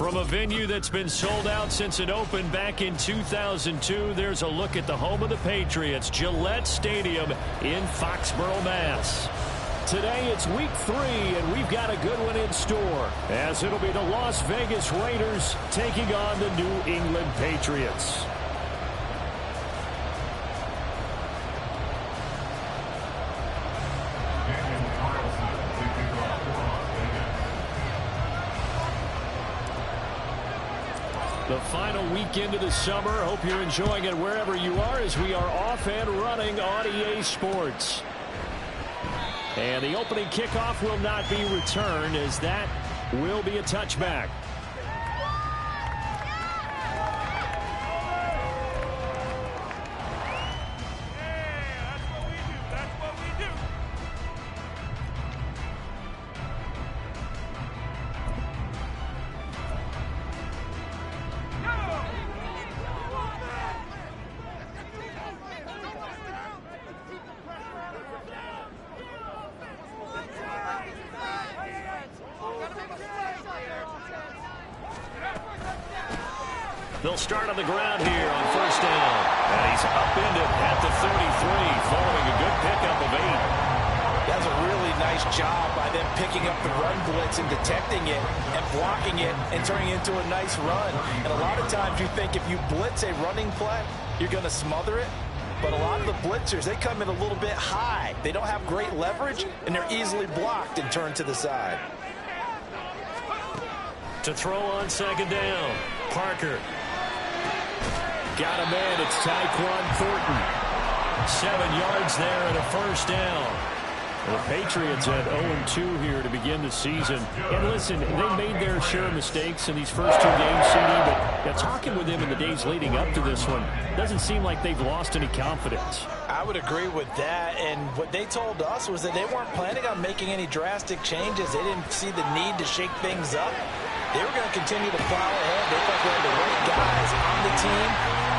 From a venue that's been sold out since it opened back in 2002, there's a look at the home of the Patriots, Gillette Stadium in Foxborough, Mass. Today it's week 3, and we've got a good one in store, as it'll be the Las Vegas Raiders taking on the New England Patriots. The final weekend of the summer. Hope you're enjoying it wherever you are, as we are off and running on EA Sports. And the opening kickoff will not be returned, as that will be a touchback. They'll start on the ground here on first down. And he's upended at the 33 following a good pickup of 8. That's a really nice job by them picking up the run blitz and detecting it and blocking it and turning it into a nice run. And a lot of times you think if you blitz a running play, you're going to smother it. But a lot of the blitzers, they come in a little bit high. They don't have great leverage, and they're easily blocked and turned to the side. To throw on second down, Parker. Got a man, it's Tyquan Thornton. 7 yards there and a first down. The Patriots at 0-2 here to begin the season. And listen, they made their share of mistakes in these first 2 games, CD, but talking with them in the days leading up to this one, doesn't seem like they've lost any confidence. I would agree with that, and what they told us was that they weren't planning on making any drastic changes. They didn't see the need to shake things up. They were going to continue to plow ahead. They thought they had the right guys on the team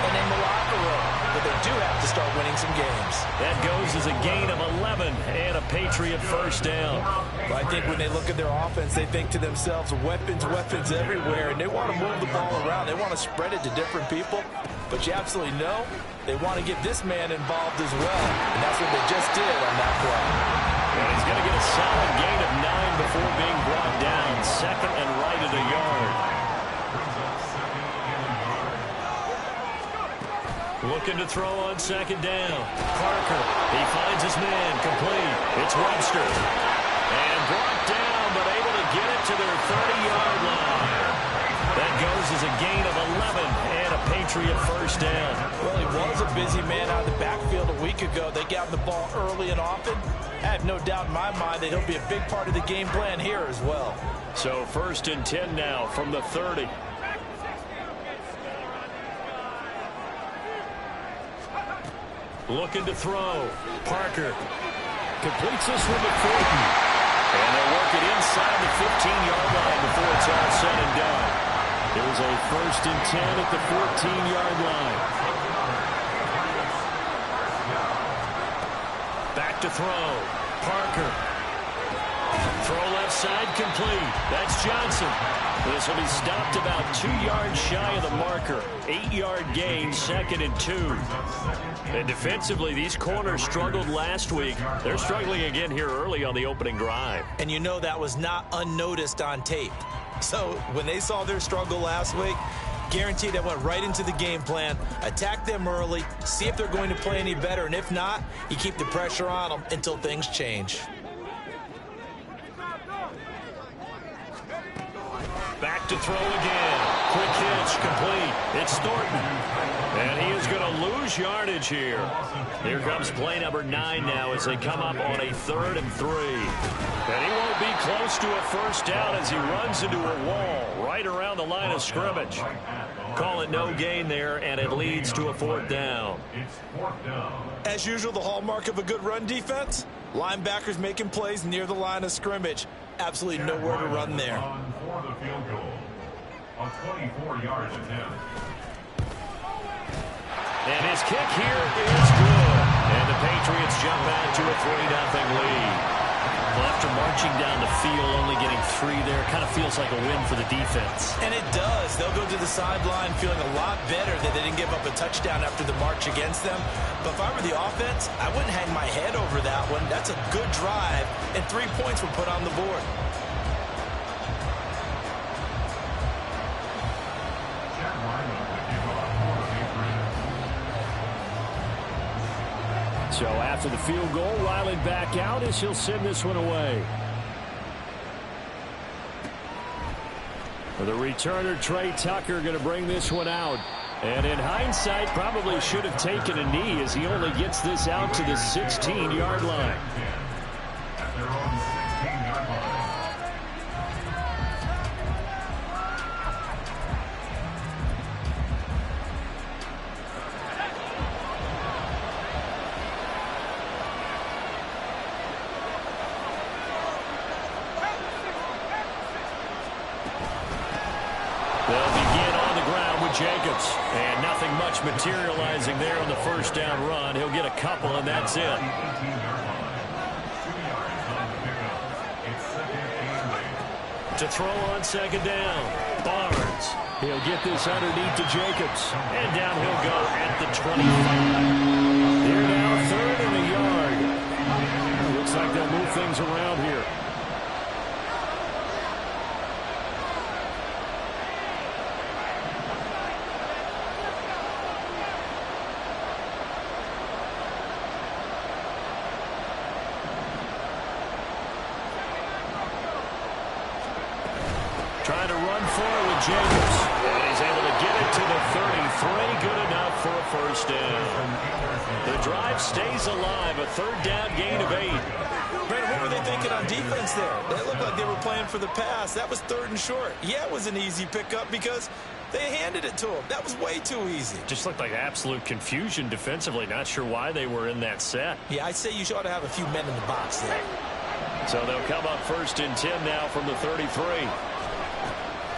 and in the locker room. But they do have to start winning some games. That goes as a gain of 11 and a Patriot first down. But I think when they look at their offense, they think to themselves, weapons, weapons everywhere. And they want to move the ball around. They want to spread it to different people. But you absolutely know they want to get this man involved as well. And that's what they just did on that play. And he's going to get a solid gain of 9 before being brought down. Second and right at a yard. Looking to throw on second down. Parker, he finds his man, complete. It's Webster. And brought down, but able to get it to their 30-yard line. That goes as a gain of 11 and a Patriot first down. Well, he was a busy man out of the backfield a week ago. They got him the ball early and often. I have no doubt in my mind that he'll be a big part of the game plan here as well. So first and 10 now from the 30. Looking to throw. Parker completes this one to Thornton. And they'll work it inside the 15-yard line before it's all said and done. It was a first and 10 at the 14-yard line. Back to throw. Parker. Throw left side complete. That's Johnson. This will be stopped about 2 yards shy of the marker. 8-yard gain, second and 2. And defensively, these corners struggled last week. They're struggling again here early on the opening drive. And you know that was not unnoticed on tape. So when they saw their struggle last week, guaranteed that went right into the game plan. Attack them early, see if they're going to play any better. And if not, you keep the pressure on them until things change. Back to throw again. Quick hitch, complete. It's Thornton. And he is going to lose yardage here. Here comes play number 9 now as they come up on a 3rd and 3. And he won't be close to a first down as he runs into a wall right around the line of scrimmage. Call it no gain there, and it leads to a 4th down. As usual, the hallmark of a good run defense, linebackers making plays near the line of scrimmage. Absolutely nowhere to run there. For the field goal, a 24-yard attempt. And his kick here is good. And the Patriots jump out to a 3-0 lead. We'll have to mark marching down the field, only getting 3 there. Kind of feels like a win for the defense. And it does. They'll go to the sideline feeling a lot better that they didn't give up a touchdown after the march against them. But if I were the offense, I wouldn't hang my head over that one. That's a good drive, and 3 points were put on the board. So after the field goal, Riley back out as he'll send this one away. For the returner, Trey Tucker, going to bring this one out. And in hindsight, probably should have taken a knee as he only gets this out to the 16-yard line. They'll begin on the ground with Jacobs. And nothing much materializing there on the first down run. He'll get a couple, and that's it. To throw on second down, Barnes. He'll get this underneath to Jacobs. And down he'll go at the 25. They're now 3rd and a yard. Looks like they'll move things around here. Trying to run forward with Jacobs. And he's able to get it to the 33. Good enough for a first down. The drive stays alive. A 3rd down gain of 8. Brandon, what were they thinking on defense there? They looked like they were playing for the pass. That was 3rd and short. Yeah, it was an easy pickup because they handed it to him. That was way too easy. Just looked like absolute confusion defensively. Not sure why they were in that set. Yeah, I'd say you ought to have a few men in the box there. So they'll come up 1st and 10 now from the 33.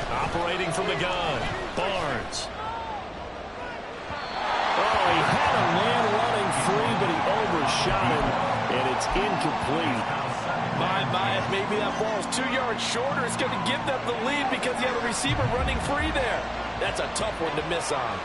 Operating from the gun, Barnes. Oh, he had a man running free, but he overshot him, and it's incomplete. My, if maybe that ball is 2 yards shorter, it's going to give them the lead because you have a receiver running free there. That's a tough one to miss on.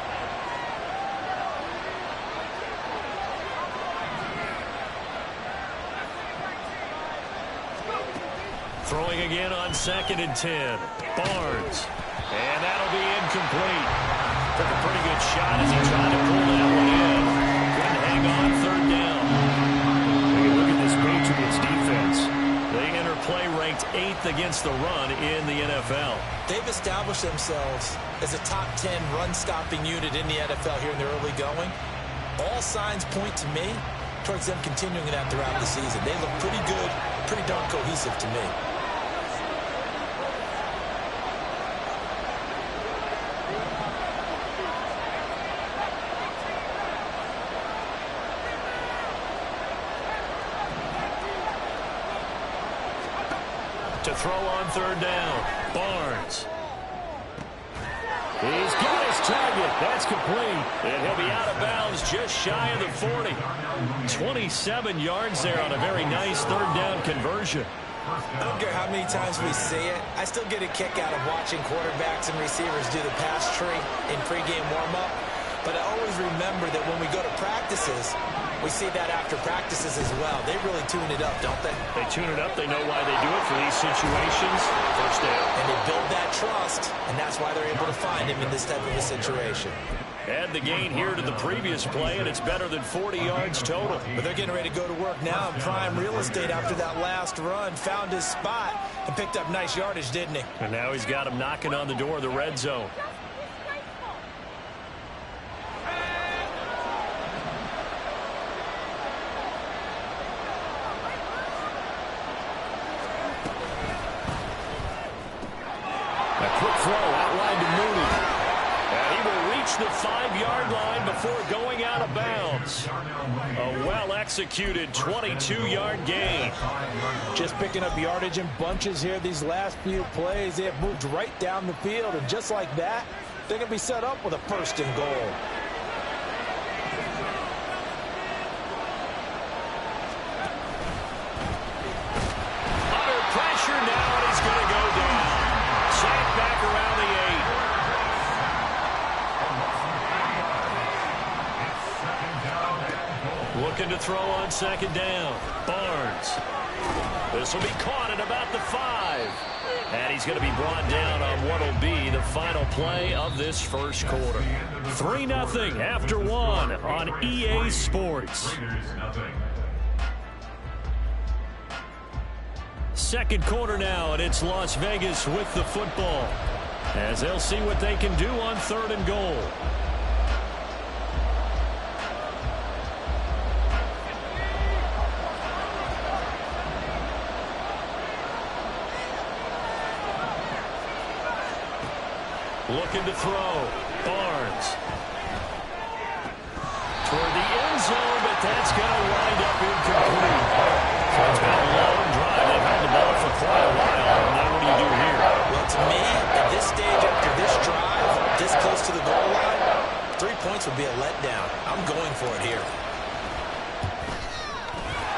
Throwing again on 2nd and 10. Barnes. And that'll be incomplete. Took a pretty good shot as he tried to pull that one in. Couldn't hang on 3rd down. Take a look at this Patriots defense. They enter play ranked 8th against the run in the NFL. They've established themselves as a top 10 run-stopping unit in the NFL here in the early going. All signs point to me towards them continuing that throughout the season. They look pretty good, pretty darn cohesive to me. To throw on 3rd down, Barnes. He's got his target. That's complete. And he'll be out of bounds just shy of the 40. 27 yards there on a very nice 3rd down conversion. I don't care how many times we see it. I still get a kick out of watching quarterbacks and receivers do the pass tree in pregame warm-up. But I always remember that when we go to practices, we see that after practices as well. They really tune it up, don't they? They tune it up. They know why they do it for these situations. First down. And they build that trust, and that's why they're able to find him in this type of a situation. Add the gain here to the previous play, and it's better than 40 yards total. But they're getting ready to go to work now in prime real estate after that last run. Found his spot and picked up nice yardage, didn't he? And now he's got him knocking on the door of the red zone. Throw out wide to Mooney. And he will reach the 5-yard line before going out of bounds. A well-executed 22-yard gain. Just picking up yardage in bunches here these last few plays. They have moved right down the field, and just like that, they're going to be set up with a 1st and goal. throw on second down. Barnes. This will be caught at about the 5. And he's going to be brought down on what will be the final play of this first quarter. 3-0 after 1 on EA Sports. Second quarter now, and it's Las Vegas with the football, as they'll see what they can do on 3rd and goal. Looking to throw. Barnes. Toward the end zone, but that's going to wind up incomplete. So it's been a long drive. They've had the ball for quite a while. Now what do you do here? Well, to me, at this stage after this drive, this close to the goal line, 3 points would be a letdown. I'm going for it here.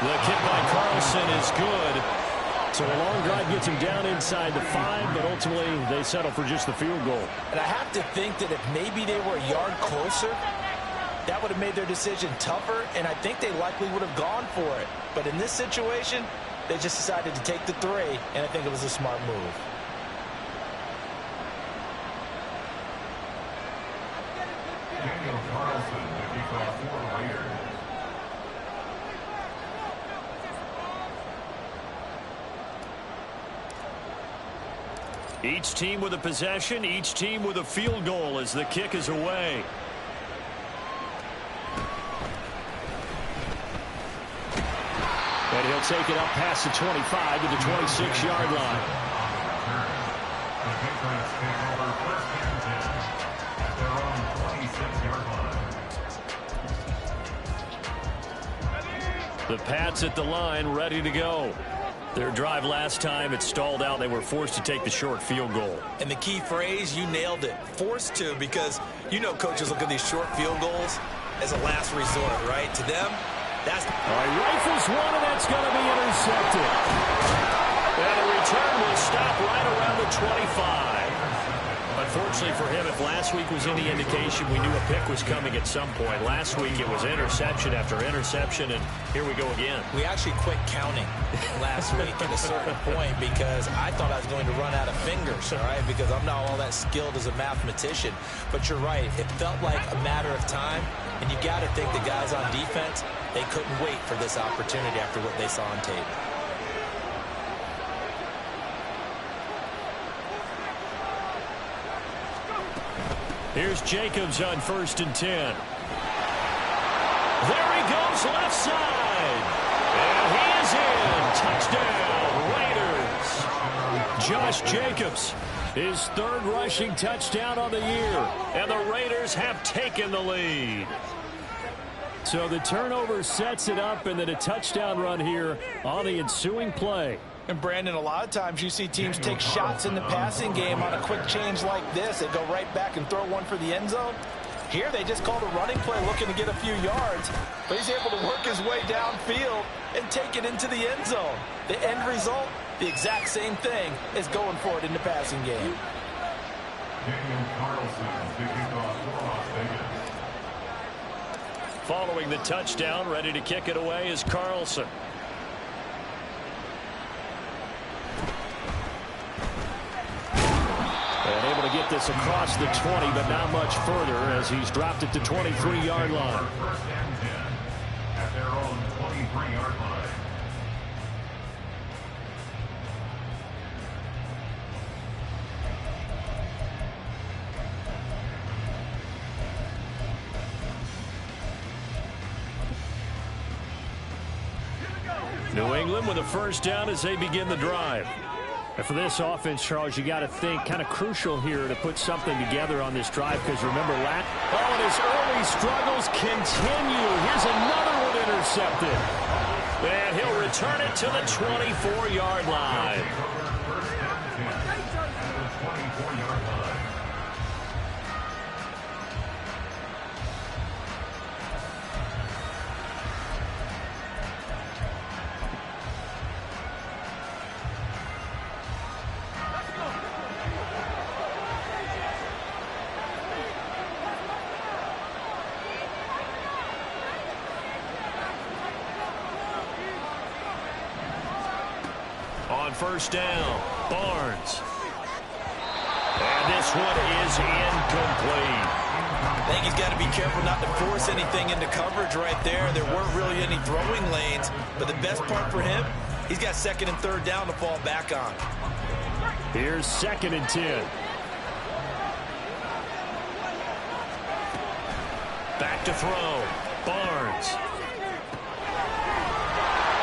The kick by Carlson is good. So a long drive gets him down inside the 5, but ultimately they settle for just the field goal. And I have to think that if maybe they were a yard closer, that would have made their decision tougher, and I think they likely would have gone for it. But in this situation, they just decided to take the 3, and I think it was a smart move. Daniel Carlson, the kickoff for the Raiders. Each team with a possession, each team with a field goal as the kick is away. And he'll take it up past the 25 to the 26-yard line. The Patriots take over 1st and 10 at their own 26-yard line. The Pats at the line, ready to go. Their drive last time, it stalled out. They were forced to take the short field goal. And the key phrase, you nailed it, forced to, because you know coaches look at these short field goals as a last resort, right? To them, that's... All right, rifles one, and that's going to be intercepted. And the return will stop right around the 25. Unfortunately for him, if last week was any indication, we knew a pick was coming at some point. Last week it was interception after interception, and here we go again. We actually quit counting last week at a certain point because I thought I was going to run out of fingers, all right, because I'm not all that skilled as a mathematician. But you're right. It felt like a matter of time, and you got to think the guys on defense, they couldn't wait for this opportunity after what they saw on tape. Here's Jacobs on 1st and 10. There he goes, left side. And he is in. Touchdown, Raiders. Josh Jacobs, his 3rd rushing touchdown on the year. And the Raiders have taken the lead. So the turnover sets it up, and then a touchdown run here on the ensuing play. And, Brandon, a lot of times you see teams take shots in the passing game on a quick change like this. They go right back and throw one for the end zone. Here they just called a running play looking to get a few yards. But he's able to work his way downfield and take it into the end zone. The end result, the exact same thing as going for it in the passing game. Daniel Carlson, the kickoff for Las Vegas. Following the touchdown, ready to kick it away is Carlson. And able to get this across the 20, but not much further as he's dropped it to 23-yard line. 1st and 10 at their own 23-yard line. New England with a 1st down as they begin the drive. And for this offense, Charles, you got to think kind of crucial here to put something together on this drive because remember, and his early struggles continue. Here's another one intercepted. And he'll return it to the 24-yard line. on first down. Barnes. And this one is incomplete. I think he's got to be careful not to force anything into coverage right there. There weren't really any throwing lanes, but the best part for him, he's got second and third down to fall back on. Here's 2nd and 10. Back to throw. Barnes.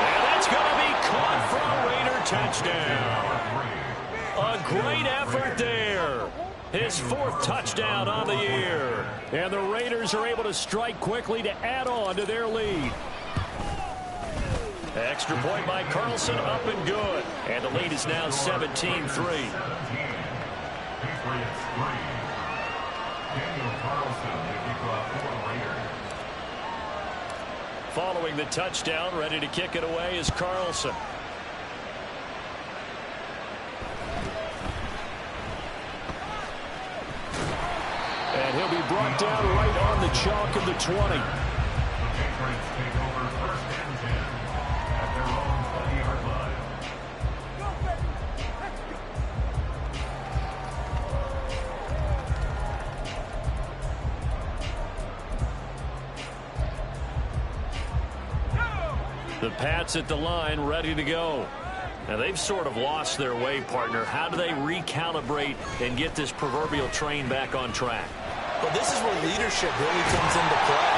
And that's going to be caught for a Raider touchdown. A great effort there. His 4th touchdown on the year. And the Raiders are able to strike quickly to add on to their lead. Extra point by Carlson, up and good. And the lead is now 17-3. Following the touchdown, ready to kick it away is Carlson. And he'll be brought down right on the chalk of the 20. The Pats at the line, ready to go. Now, they've sort of lost their way, partner. How do they recalibrate and get this proverbial train back on track? Well, this is where leadership really comes into play.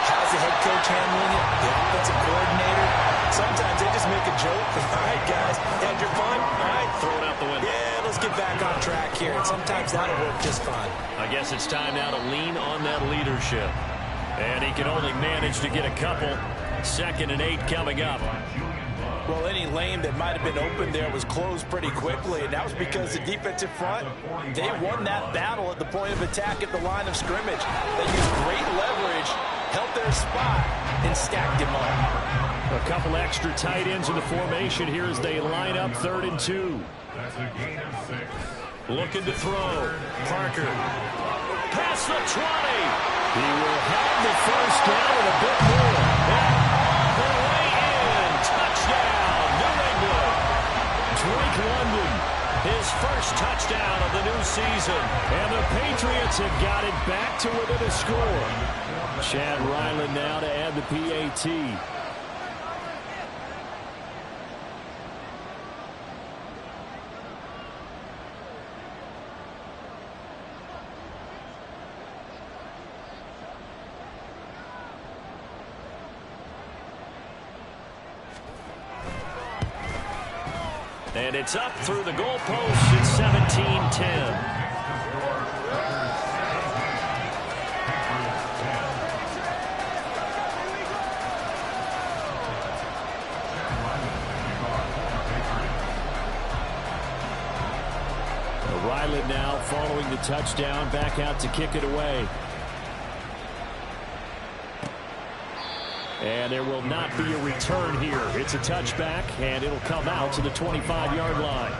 How's the head coach handling it? The offensive coordinator? Sometimes they just make a joke. All right, guys, had your fun? All right, Throw it out the window. yeah, let's get back on track here. And sometimes that'll work just fine. I guess it's time now to lean on that leadership. And he can only manage to get a couple. 2nd and 8 coming up. Well, any lane that might have been open there was closed pretty quickly, and that was because the defensive front, they won that battle at the point of attack at the line of scrimmage. They used great leverage, held their spot, and stacked him up. A couple extra tight ends in the formation here as they line up 3rd and 2. That's a gain of 6. Looking to throw. Parker. Past the 20. He will have the first down and a bit more. And all the way in. Touchdown, New England. Drake London, his first touchdown of the new season. And the Patriots have got it back to within a score. Chad Ryland now to add the PAT. And it's up through the goalpost. It's 17-10. Ryland now following the touchdown, back out to kick it away. And there will not be a return here. It's a touchback, and it'll come out to the 25-yard line.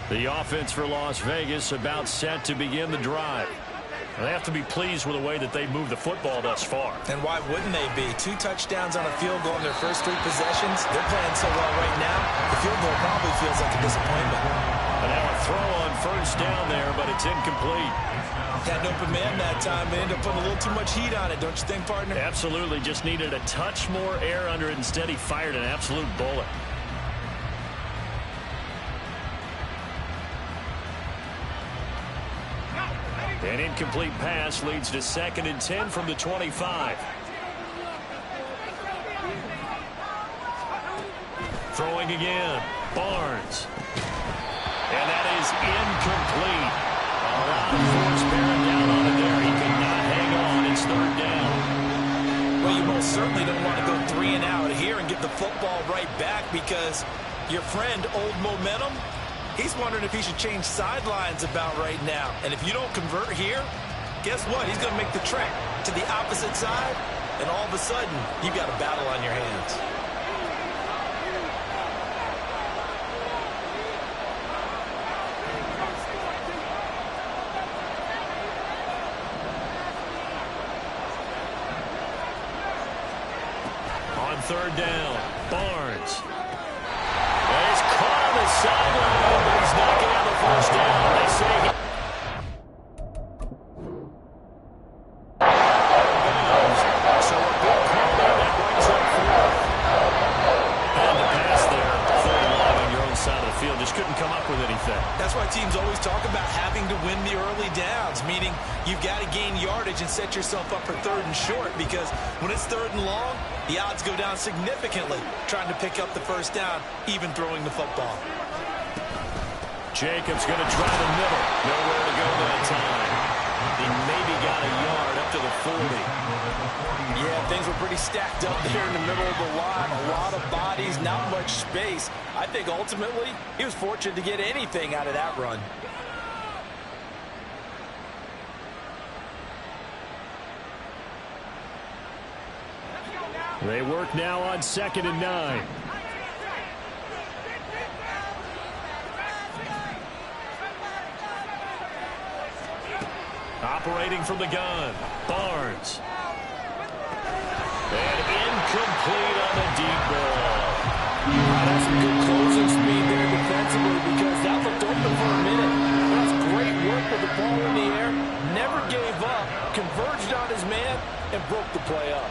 The offense for Las Vegas about set to begin the drive. They have to be pleased with the way that they moved the football thus far. And why wouldn't they be? 2 touchdowns on a field goal in their first 3 possessions. They're playing so well right now, the field goal probably feels like a disappointment. And now a throw on first down there, but it's incomplete. Had an open man that time. They ended up putting a little too much heat on it, don't you think, partner? Absolutely. Just needed a touch more air under it. Instead, he fired an absolute bullet. An incomplete pass leads to 2nd and 10 from the 25. Throwing again. Barnes. And that is incomplete. A lot of force bearing down on it there. He could not hang on. It's 3rd down. Well, you most certainly don't want to go 3 and out here and get the football right back because your friend, Old Momentum, he's wondering if he should change sidelines about right now. And if you don't convert here, guess what? He's going to make the trek to the opposite side, and all of a sudden, you've got a battle on your hands. third down. Barnes. He's caught on the sideline, but he's not going to have a first down. They say so a big call there that brings up fourth. And the pass there, third long on your own side of the field. Just couldn't come up with anything. That's why teams always talk about having to win the early downs, meaning you've got to gain yardage and set yourself up for third and short, because when it's third and long, the odds go down significantly trying to pick up the first down, even throwing the football. Jacobs going to try the middle. Nowhere to go that time. He maybe got a yard up to the 40. Yeah, things were pretty stacked up there in the middle of the line. A lot of bodies, not much space. I think ultimately he was fortunate to get anything out of that run. They work now on 2nd and 9. Operating from the gun, Barnes. And incomplete on the deep ball. That's some good closing speed there defensively, because that looked open for a minute. That's great work with the ball in the air. Never gave up, converged on his man, and broke the play up.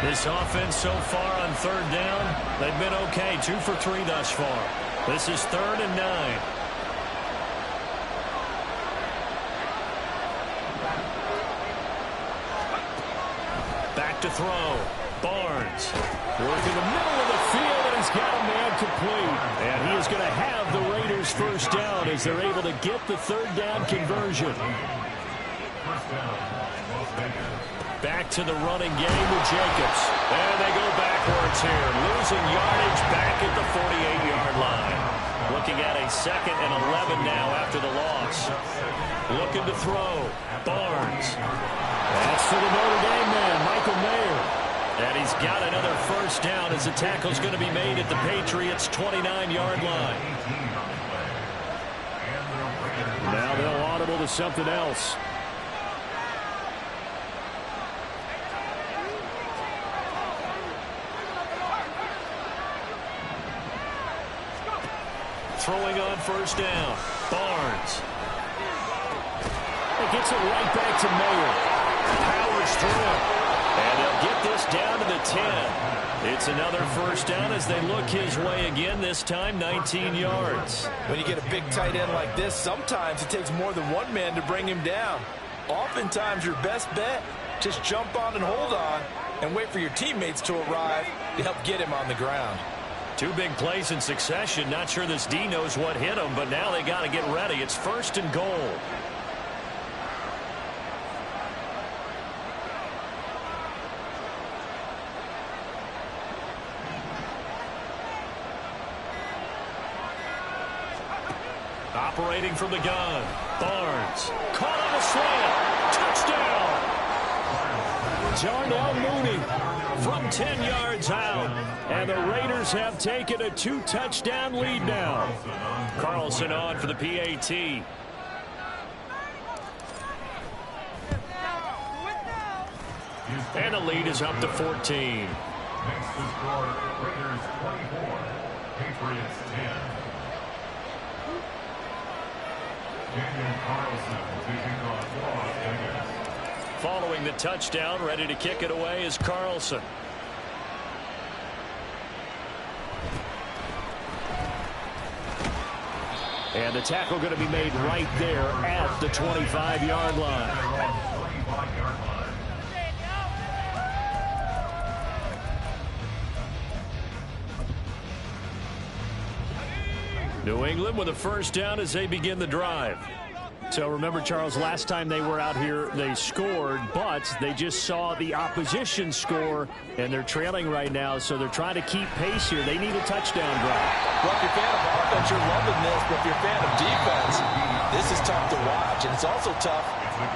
This offense so far on third down, they've been okay. 2 for 3 thus far. This is 3rd and 9. Back to throw. Barnes. Working the middle of the field, and he's got a man complete. And he is going to have the Raiders first down as they're able to get the third down conversion. Back to the running game with Jacobs. And they go backwards here. Losing yardage back at the 48-yard line. Looking at a 2nd and 11 now after the loss. Looking to throw. Barnes. That's for the Notre Dame man, Michael Mayer. And he's got another first down as the tackle's going to be made at the Patriots' 29-yard line. Now they'll audible to something else. Throwing on first down. Barnes. It gets it right back to Mayer. Powers through. And they'll get this down to the 10. It's another first down as they look his way again, this time 19 yards. When you get a big tight end like this, sometimes it takes more than one man to bring him down. Oftentimes your best bet, just jump on and hold on and wait for your teammates to arrive to help get him on the ground. 2 big plays in succession. Not sure this D knows what hit him, but now they got to get ready. It's 1st and goal. Operating from the gun. Barnes. Caught on a slant. Touchdown. Darnell Mooney from 10 yards out. And the Raiders have taken a 2-touchdown lead now. Carlson on for the PAT. And the lead is up to 14. Next to score, Raiders 24, Patriots 10. Daniel Carlson taking on Las Vegas. Following the touchdown, ready to kick it away is Carlson. And the tackle going to be made right there at the 25-yard line. New England with a first down as they begin the drive. So remember, Charles, last time they were out here, they scored, but they just saw the opposition score, and they're trailing right now, so they're trying to keep pace here. They need a touchdown drive. Well, if you're a fan of offense, you're loving this, but if you're a fan of defense, this is tough to watch, and it's also tough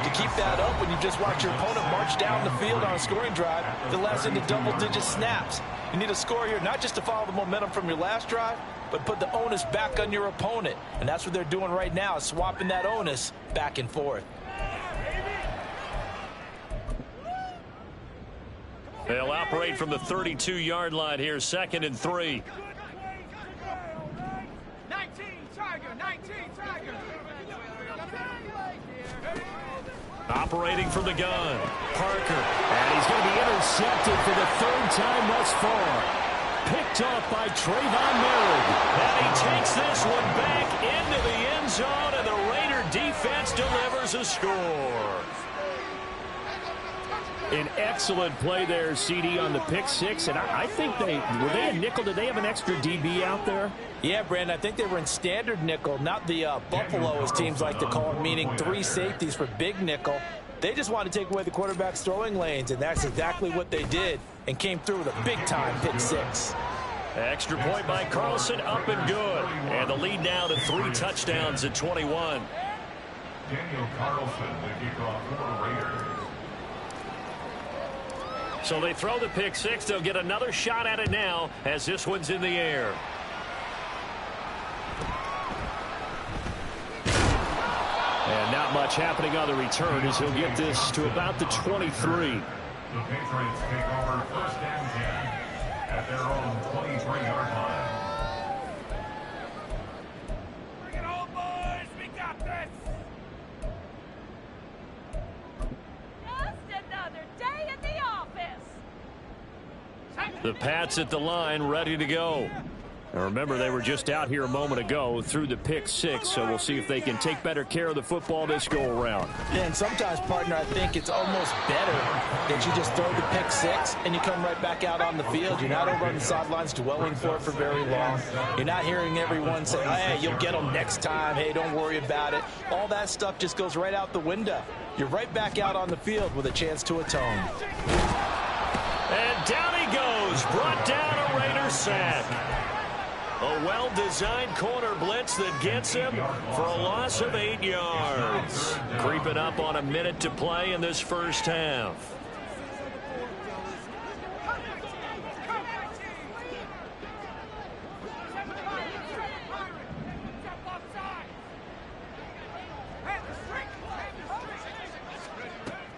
to keep that up when you just watch your opponent march down the field on a scoring drive that lasts into double-digit snaps. You need a score here, not just to follow the momentum from your last drive, but put the onus back on your opponent. And that's what they're doing right now, swapping that onus back and forth. They'll operate from the 32-yard line here, 2nd and 3. 19, Tiger. Operating from the gun, Parker. And he's going to be intercepted for the 3rd time thus far. Picked off by Trayvon Merritt. And he takes this one back into the end zone, and the Raider defense delivers a score. An excellent play there, CD, on the pick six. And I think were they a nickel? Did they have an extra DB out there? Yeah, Brandon, I think they were in standard nickel, not the Buffalo, as teams like to call it, meaning 3 safeties for big nickel. They just wanted to take away the quarterback's throwing lanes, and that's exactly what they did, and came through with a big-time pick six. Extra point by Carlson, up and good. And the lead now to 3 touchdowns at 21. Daniel Carlson, the kickoff for the Raiders. So they throw the pick six. They'll get another shot at it now as this one's in the air. And not much happening on the return as he'll get this to about the 23. The Patriots take over 1st and 10 at their own 23-yard line. Bring it on, boys. We got this. Just another day in the office. The Pats at the line, ready to go. Now remember, they were just out here a moment ago through the pick six, so we'll see if they can take better care of the football this go-around. Yeah, and sometimes, partner, I think it's almost better that you just throw the pick six and you come right back out on the field. You're not over on the sidelines dwelling for it for very long. You're not hearing everyone say, hey, you'll get them next time. Hey, don't worry about it. All that stuff just goes right out the window. You're right back out on the field with a chance to atone. And down he goes, brought down a Raider sack. A well-designed corner blitz that gets him for a loss of 8 yards. Creeping up on a minute to play in this first half.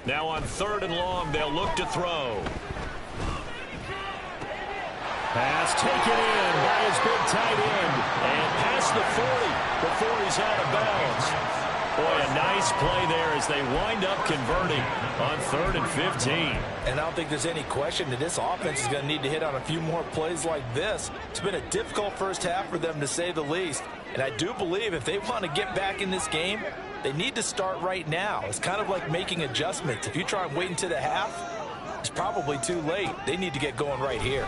Now on 3rd and long, they'll look to throw. Pass taken in by his big tight end. And past the 40 before he's out of bounds. Boy, a nice play there as they wind up converting on 3rd and 15. And I don't think there's any question that this offense is going to need to hit on a few more plays like this. It's been a difficult first half for them, to say the least. And I do believe if they want to get back in this game, they need to start right now. It's kind of like making adjustments. If you try and wait until the half, it's probably too late. They need to get going right here.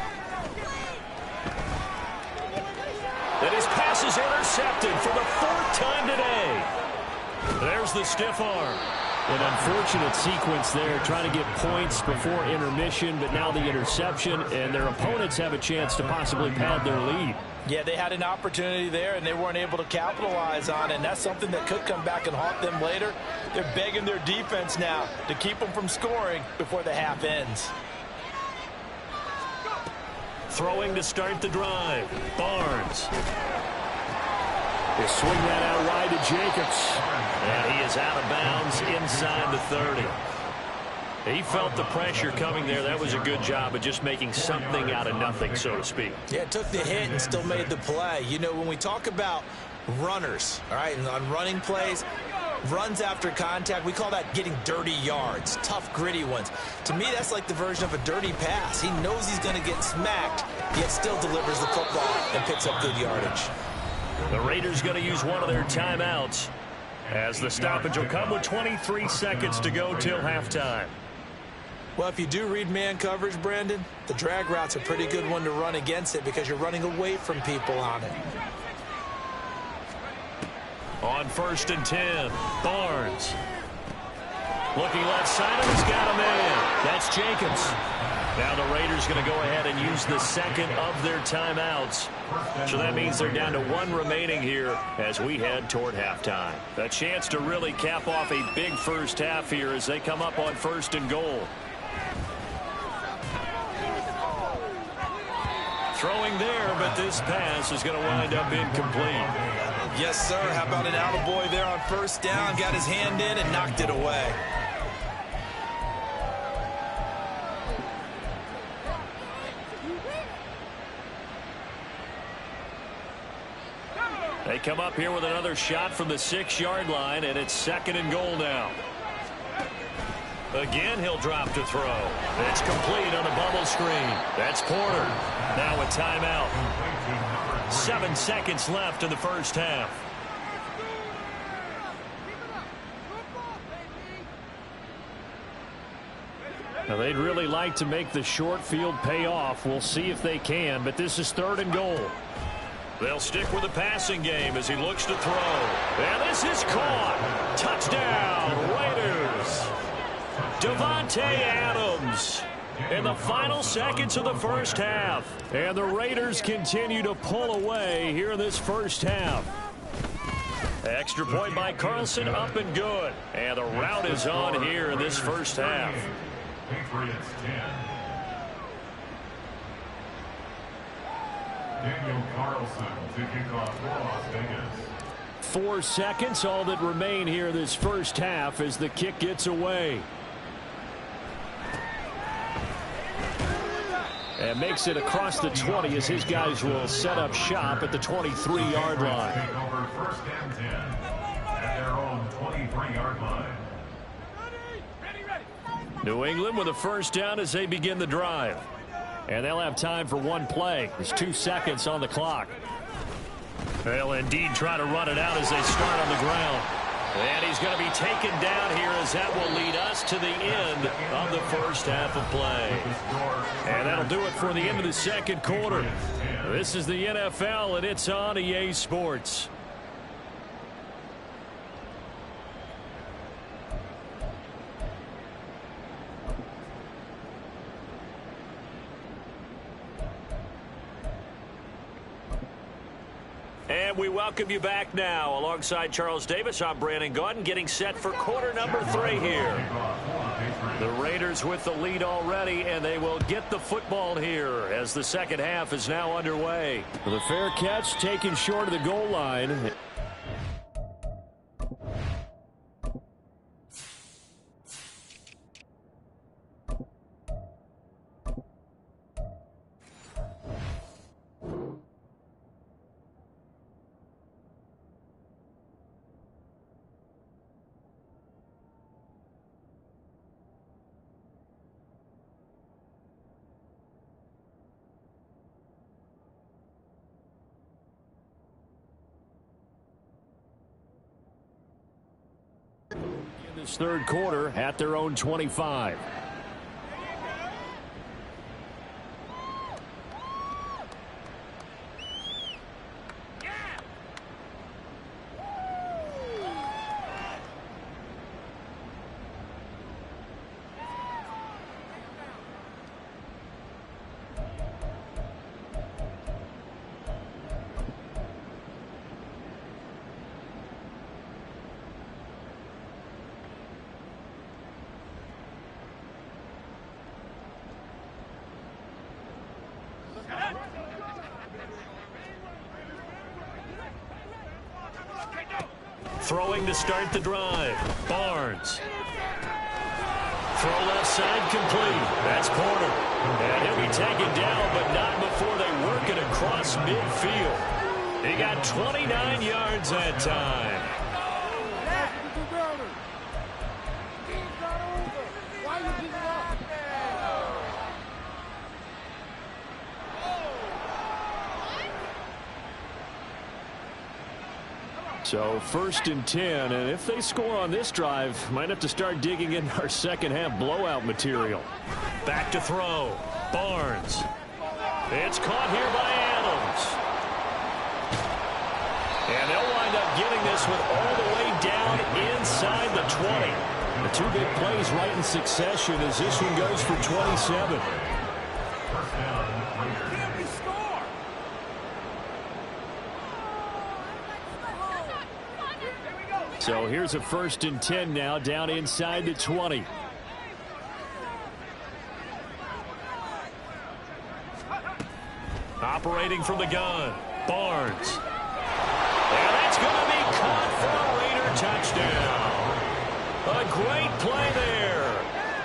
And his pass is intercepted for the 4th time today. There's the stiff arm. An unfortunate sequence there, trying to get points before intermission, but now the interception, and their opponents have a chance to possibly pad their lead. Yeah, they had an opportunity there, and they weren't able to capitalize on it, and that's something that could come back and haunt them later. They're begging their defense now to keep them from scoring before the half ends. Throwing to start the drive. Barnes. They swing that out wide to Jacobs. And he is out of bounds inside the 30. He felt the pressure coming there. That was a good job of just making something out of nothing, so to speak. Yeah, took the hit and still made the play. You know, when we talk about runners, all right, and on running plays, runs after contact, we call that getting dirty yards, tough, gritty ones. To me, that's like the version of a dirty pass. He knows he's going to get smacked, yet still delivers the football and picks up good yardage. The Raiders going to use one of their timeouts as the stoppage will come with 23 seconds to go till halftime. Well, if you do read man coverage, Brandon, the drag route's a pretty good one to run against it because you're running away from people on it. On 1st and 10, Barnes. Looking left side, and he's got a man. That's Jacobs. Now the Raiders going to go ahead and use the second of their timeouts. So that means they're down to 1 remaining here as we head toward halftime. A chance to really cap off a big first half here as they come up on 1st and goal. Throwing there, but this pass is going to wind up incomplete. Yes, sir. How about an attaboy there on first down? Got his hand in and knocked it away. They come up here with another shot from the 6-yard line, and it's 2nd and goal now. Again, he'll drop to throw. It's complete on a bubble screen. That's Porter. Now a timeout. 7 seconds left in the first half. Now, they'd really like to make the short field pay off. We'll see if they can, but this is 3rd and goal. They'll stick with the passing game as he looks to throw. And this is caught. Touchdown, Raiders. Davante Adams in the final seconds of the first half. And the Raiders continue to pull away here in this first half. Extra point by Carlson, up and good. And the route is on here in this first half. Patriots 10. Daniel Carlson to kick off for Las Vegas. 4 seconds, all that remain here this first half as the kick gets away. And makes it across the 20 as his guys will set up shop at the 23-yard line. Take over 1st and 10 at their own 23-yard line. New England with a first down as they begin the drive. And they'll have time for one play. There's 2 seconds on the clock. They'll indeed try to run it out as they start on the ground. And he's going to be taken down here as that will lead us to the end of the first half of play. And that'll do it for the end of the second quarter. This is the NFL, and it's on EA Sports. And we welcome you back now. Alongside Charles Davis, I'm Brandon Gaudin, getting set for quarter number 3 here. The Raiders with the lead already, and they will get the football here as the second half is now underway. The fair catch taken short of the goal line. In this third quarter at their own 25. Throwing to start the drive. Barnes. Throw left side complete. That's Porter. And he'll be taken down, but not before they work it across midfield. He got 29 yards that time. So 1st and 10, and if they score on this drive, might have to start digging in our second half blowout material. Back to throw. Barnes. It's caught here by Adams. And they'll wind up getting this one all the way down inside the 20. The 2 big plays right in succession as this one goes for 27. So here's a 1st and 10 now down inside the 20. Operating from the gun, Barnes. And that's going to be caught for a Raider touchdown. A great play there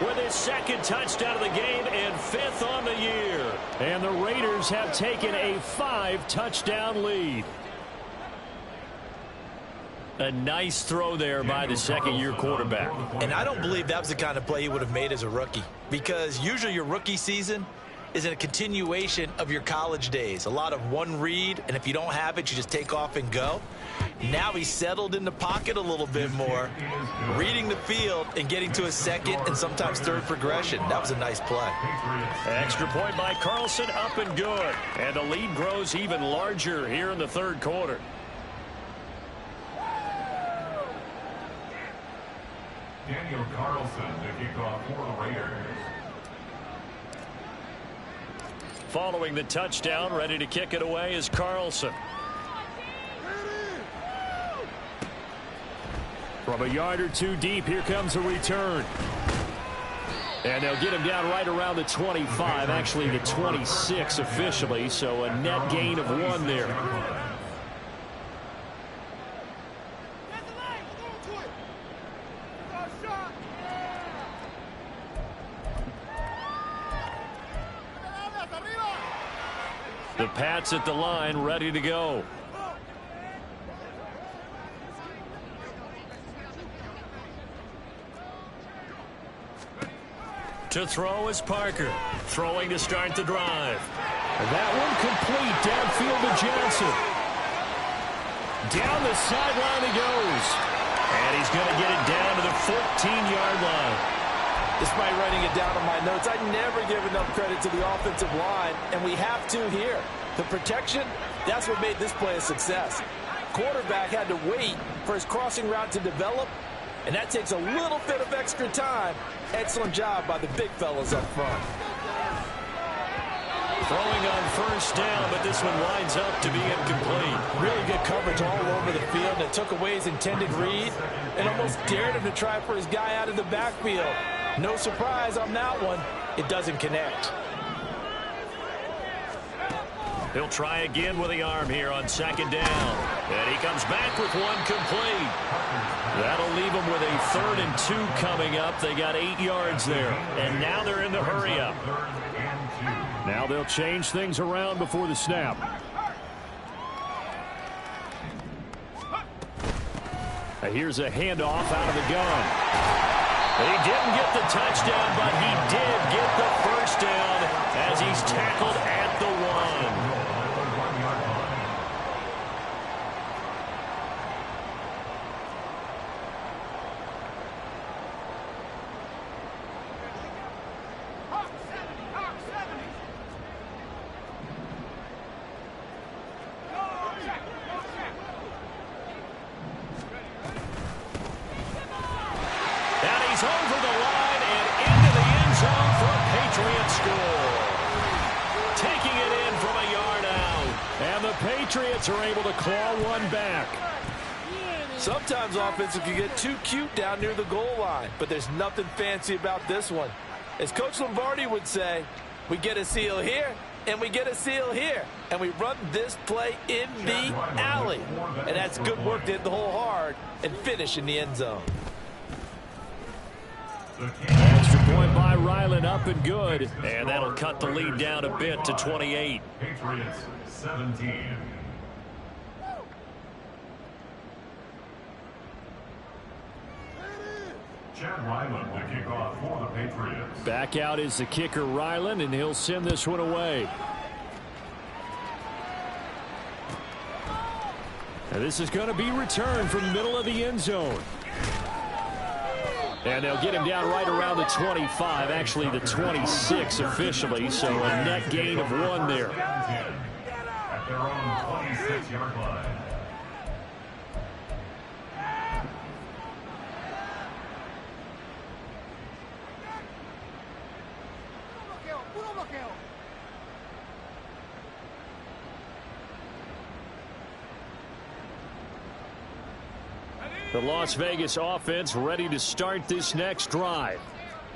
with his second touchdown of the game and 5th on the year. And the Raiders have taken a 5-touchdown lead. A nice throw there by the second-year quarterback. And I don't believe that was the kind of play he would have made as a rookie, because usually your rookie season is a continuation of your college days. A lot of one read, and if you don't have it, you just take off and go. Now he's settled in the pocket a little bit more, reading the field and getting to a second and sometimes third progression. That was a nice play. Extra point by Carlson, up and good. And the lead grows even larger here in the third quarter. Daniel Carlson to kick off for the Raiders. Following the touchdown, ready to kick it away is Carlson. From a yard or two deep, here comes a return. And they'll get him down right around the 25, actually the 26 officially, so a net gain of 1 there. The Pats at the line, ready to go. To throw is Parker. Throwing to start the drive. And that one complete downfield to Johnson. Down the sideline he goes. And he's going to get it down to the 14-yard line. Despite writing it down on my notes, I never give enough credit to the offensive line, and we have to here. The protection, that's what made this play a success. Quarterback had to wait for his crossing route to develop, and that takes a little bit of extra time. Excellent job by the big fellas up front. Throwing on first down, but this one winds up to be incomplete. Really good coverage all over the field. It took away his intended read and almost dared him to try for his guy out of the backfield. No surprise on that one. It doesn't connect. He'll try again with the arm here on second down. And he comes back with one complete. That'll leave him with a 3rd and 2 coming up. They got 8 yards there. And now they're in the hurry-up. Now they'll change things around before the snap. Here's a handoff out of the gun. He didn't get the touchdown, but he did get the first down as he's tackled at the 1. Over the line and into the end zone for a Patriot score. Taking it in from a yard out. And the Patriots are able to claw one back. Sometimes offenses can get too cute down near the goal line, but there's nothing fancy about this one. As Coach Lombardi would say, we get a seal here, and we get a seal here. And we run this play in the alley. And that's good work to hit the hole hard and finish in the end zone. Extra point by Ryland, up and good. And that'll cut the lead down a bit to 28. Patriots 17. Chad Ryland to kick off for the Patriots. Back out is the kicker Ryland, and he'll send this one away. And this is going to be returned from the middle of the end zone. And they'll get him down right around the 25, actually the 26 officially, so a net gain of 1 there. At their own 26-yard line. The Las Vegas offense ready to start this next drive.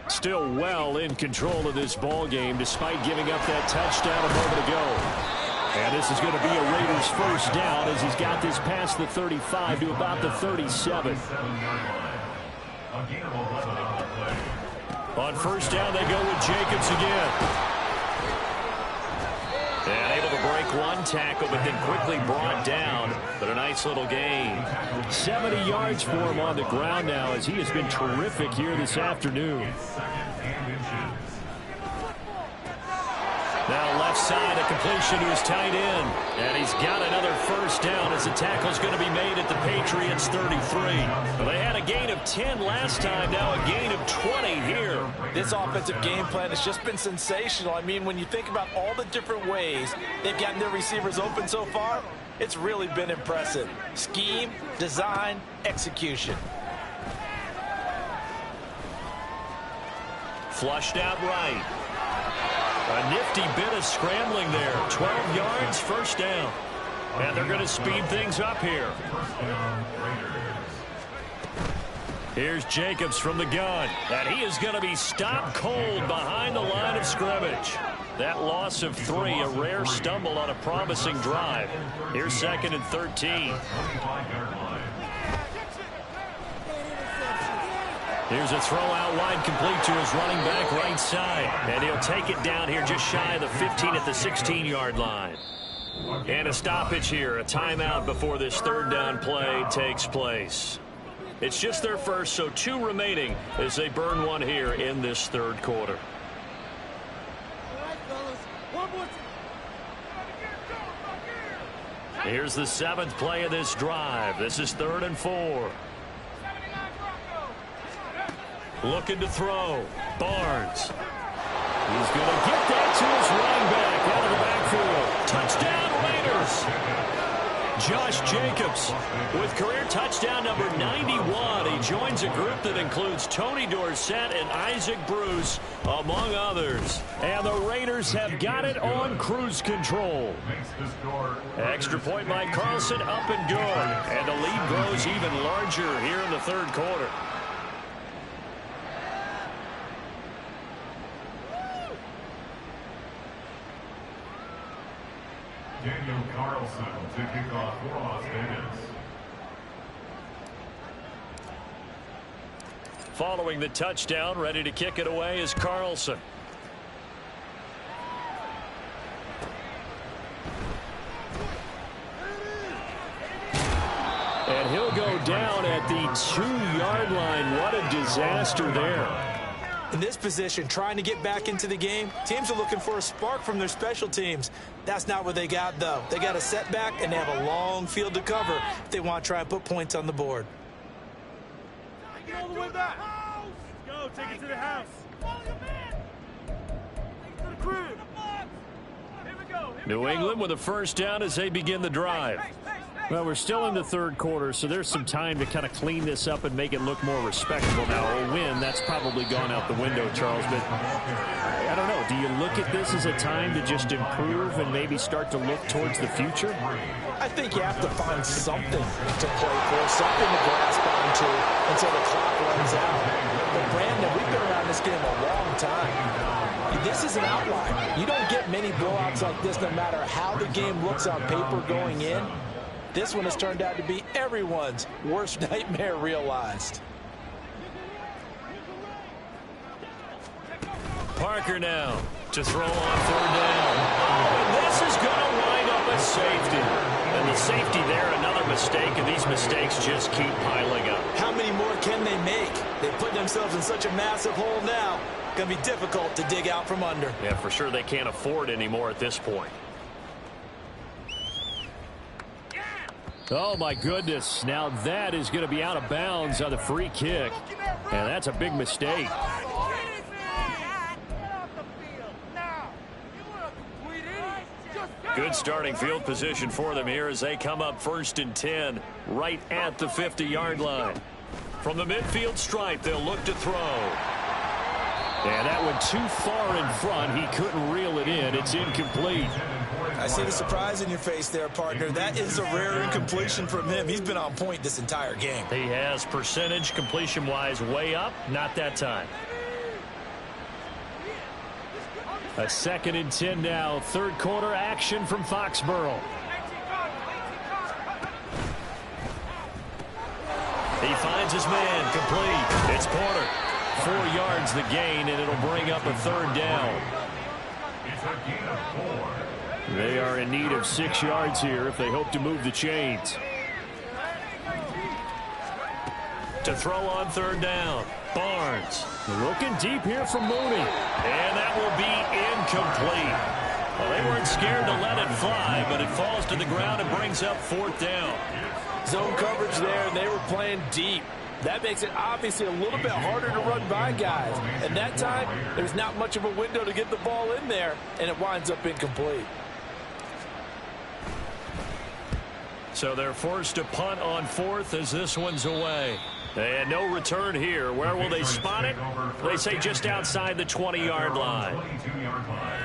Still well in control of this ball game despite giving up that touchdown a moment ago. And this is going to be a Raiders first down as he's got this past the 35 to about the 37. On first down, they go with Jacobs again. And able to break one tackle, but then quickly brought down. But a nice little gain. 70 yards for him on the ground now as he has been terrific here this afternoon. Now left side, a completion to his tight end. And he's got another first down as the tackle's going to be made at the Patriots 33. Well, they had a gain of 10 last time, now a gain of 20 here. This offensive game plan has just been sensational. I mean, when you think about all the different ways they've gotten their receivers open so far, it's really been impressive. Scheme, design, execution. Flushed out right. A nifty bit of scrambling there. 12 yards, first down. And they're going to speed things up here. Here's Jacobs from the gun. And he is going to be stopped cold behind the line of scrimmage. That loss of 3, a rare stumble on a promising drive. Here's 2nd and 13. Here's a throw out wide, complete to his running back right side. And he'll take it down here just shy of the 15 at the 16-yard line. And a stoppage here, a timeout before this third down play takes place. It's just their first, so 2 remaining as they burn one here in this third quarter. Here's the 7th play of this drive. This is 3rd and 4. Looking to throw. Barnes. He's going to get that to his running back out of the backfield. Touchdown, Raiders. Josh Jacobs with career touchdown number 91. He joins a group that includes Tony Dorsett and Isaac Bruce, among others. And the Raiders have got it on cruise control. Extra point by Carlson, up and good. And the lead grows even larger here in the third quarter. Daniel Carlson to kick off for Las Vegas. Following the touchdown, ready to kick it away is Carlson. And he'll go down at the 2-yard line. What a disaster there. In this position, trying to get back into the game, teams are looking for a spark from their special teams. That's not what they got, though. They got a setback, and they have a long field to cover if they want to try and put points on the board. Take it all the way back. Let's go. Take it to the house. Take it to the crib. Here we go. New England with a first down as they begin the drive. Well, we're still in the third quarter, so there's some time to kind of clean this up and make it look more respectable. Now, a win, that's probably gone out the window, Charles, but I don't know. Do you look at this as a time to just improve and maybe start to look towards the future? I think you have to find something to play for, something to grasp onto until the clock runs out. But, Brandon, we've been around this game a long time. This is an outlier. You don't get many blowouts like this no matter how the game looks on paper going in. This one has turned out to be everyone's worst nightmare realized. Parker now to throw on third down. Oh, and this is going to wind up a safety. And the safety there, another mistake, and these mistakes just keep piling up. How many more can they make? They put themselves in such a massive hole now. Going to be difficult to dig out from under. Yeah, for sure they can't afford anymore at this point. Oh, my goodness. Now that is going to be out of bounds on the free kick. And that's a big mistake. Good starting field position for them here as they come up 1st and 10 right at the 50-yard line. From the midfield stripe, they'll look to throw. And that went too far in front. He couldn't reel it in. It's incomplete. I see the surprise in your face there, partner. That is a rare incompletion from him. He's been on point this entire game. He has percentage completion-wise way up. Not that time. A 2nd and 10 now. Third quarter action from Foxborough. He finds his man, complete. It's Porter. 4 yards the gain, and it'll bring up a 3rd down. It's a gain of 4. They are in need of 6 yards here if they hope to move the chains. To throw on 3rd down. Barnes looking deep here from Mooney. And that will be incomplete. Well, they weren't scared to let it fly, but it falls to the ground and brings up 4th down. Zone coverage there, and they were playing deep. That makes it obviously a little bit harder to run by guys. And that time, there's not much of a window to get the ball in there, and it winds up incomplete. So they're forced to punt on 4th as this one's away. And no return here. Where will they spot it? They say just outside the 20-yard line. 22-yard line.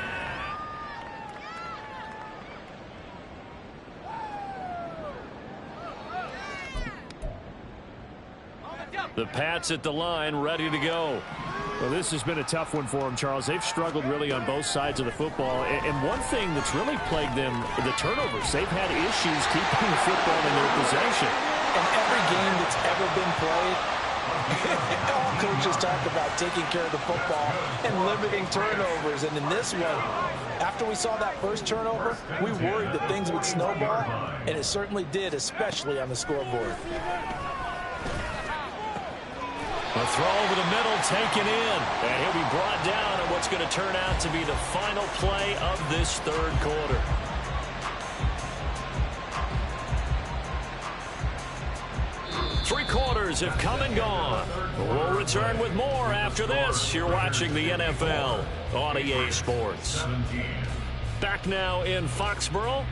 The Pats at the line, ready to go. Well, this has been a tough one for them, Charles. They've struggled really on both sides of the football. And one thing that's really plagued them, the turnovers. They've had issues keeping the football in their possession. In every game that's ever been played, all coaches talk about taking care of the football and limiting turnovers. And in this one, after we saw that first turnover, we worried that things would snowball, and it certainly did, especially on the scoreboard. A throw over the middle, taken in. And he'll be brought down at what's going to turn out to be the final play of this 3rd quarter. Three quarters have come and gone. We'll return with more after this. You're watching the NFL on EA Sports. Back now in Foxborough.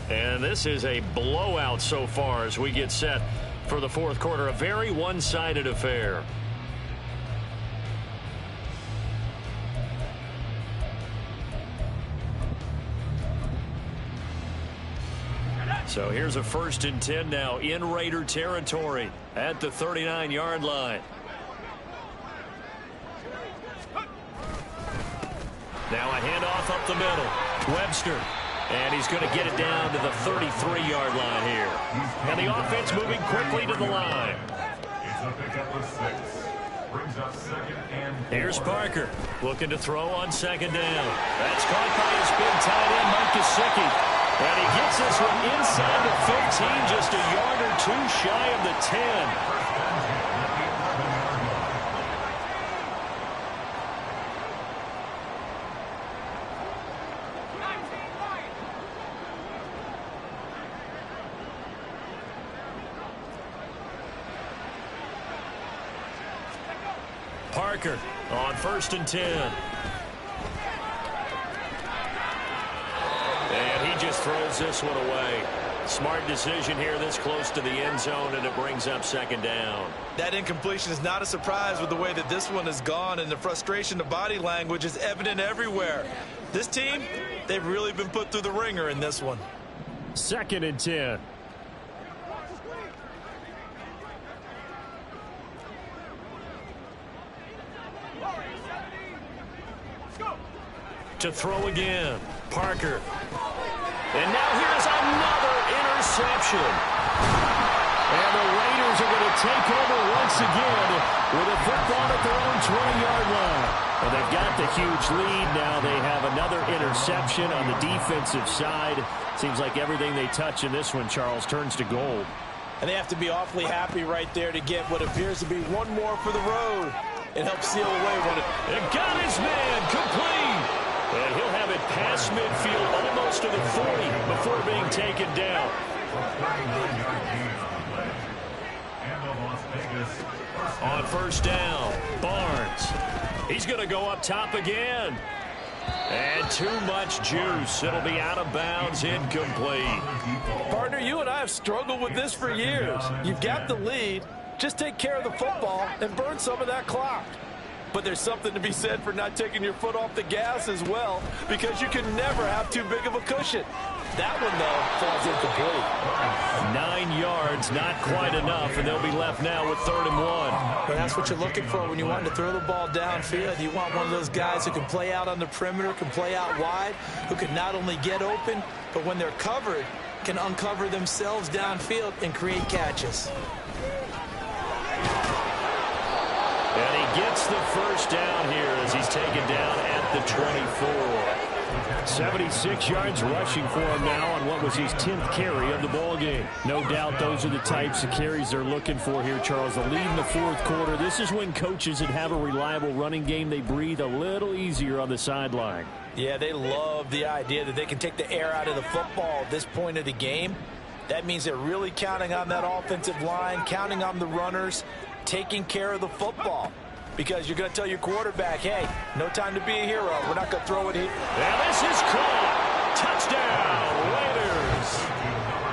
And this is a blowout so far as we get set for the 4th quarter. A very one-sided affair. So here's a 1st and 10 now in Raider territory at the 39-yard line. Now a handoff up the middle. Webster. And he's going to get it down to the 33-yard line here. And the offense moving quickly to the line. It's a pickup of 6. Brings up 2nd and 4. Here's Parker looking to throw on 2nd down. That's caught by his big tight end, Mike Gesicki. And he gets this one inside the 15, just a yard or 2 shy of the 10. Parker on 1st and 10. And he just throws this one away. Smart decision here this close to the end zone, and it brings up 2nd down. That incompletion is not a surprise with the way that this one has gone, and the frustration, the body language is evident everywhere. This team, they've really been put through the ringer in this one. 2nd and 10. To throw again, Parker. And now here's another interception. And the Raiders are going to take over once again with a football at their own 20-yard line. And they've got the huge lead. Now they have another interception on the defensive side. Seems like everything they touch in this one, Charles, turns to gold. And they have to be awfully happy right there to get what appears to be one more for the road. It helps seal away one. And got his man complete. And he'll have it past midfield, almost to the 40, before being taken down. On 1st down, Barnes. He's going to go up top again. And too much juice. It'll be out of bounds, incomplete. Partner, you and I have struggled with this for years. You've got the lead. Just take care of the football and burn some of that clock. But there's something to be said for not taking your foot off the gas as well, because you can never have too big of a cushion. That one, though, falls incomplete. 9 yards, not quite enough, and they'll be left now with 3rd and 1. Well, that's what you're looking for when you want to throw the ball downfield. You want one of those guys who can play out on the perimeter, can play out wide, who can not only get open, but when they're covered, can uncover themselves downfield and create catches. And he gets the first down here as he's taken down at the 24. 76 yards rushing for him now on what was his 10th carry of the ball game. No doubt those are the types of carries they're looking for here, Charles. The lead in the 4th quarter. This is when coaches that have a reliable running game, they breathe a little easier on the sideline. Yeah, they love the idea that they can take the air out of the football at this point of the game. That means they're really counting on that offensive line, counting on the runners, taking care of the football. Because you're going to tell your quarterback, hey, no time to be a hero. We're not going to throw it here. And this is caught. Touchdown, Raiders.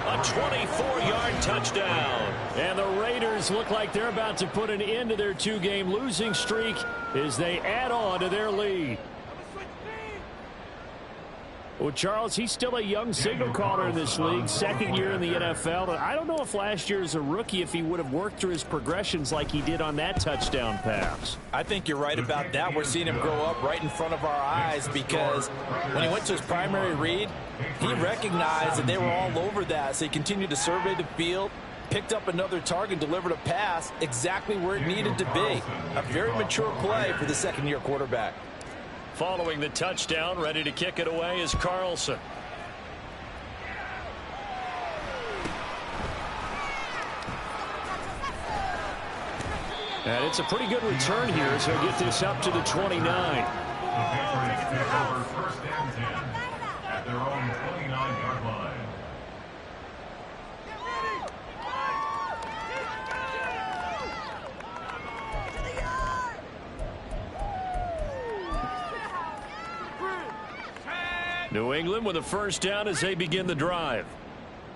A 24-yard touchdown. And the Raiders look like they're about to put an end to their 2-game losing streak as they add on to their lead. Well, Charles, he's still a young signal caller in this league, 2nd year in the NFL. I don't know if last year as a rookie, if he would have worked through his progressions like he did on that touchdown pass. I think you're right about that. We're seeing him grow up right in front of our eyes because when he went to his primary read, he recognized that they were all over that. So he continued to survey the field, picked up another target, delivered a pass exactly where it needed to be. A very mature play for the 2nd-year quarterback. Following the touchdown, ready to kick it away is Carlson. And it's a pretty good return here as he'll get this up to the 29. The Patriots take over 1st and 10 at their own 29-yard line. New England with a first down as they begin the drive.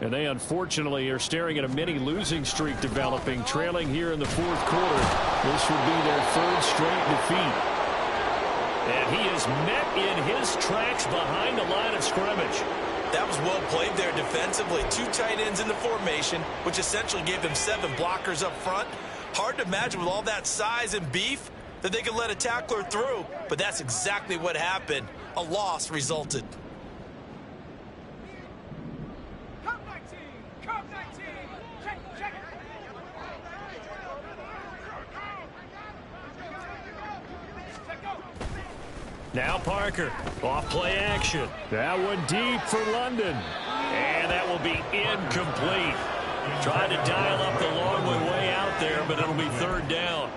And they unfortunately are staring at a mini losing streak developing, trailing here in the 4th quarter. This would be their 3rd straight defeat. And he is met in his tracks behind the line of scrimmage. That was well played there defensively. 2 tight ends in the formation, which essentially gave them 7 blockers up front. Hard to imagine with all that size and beef that they could let a tackler through, but that's exactly what happened. A loss resulted. Now Parker, off play action. That one deep for London. And that will be incomplete. Trying to dial up the long way out there, but it'll be 3rd down.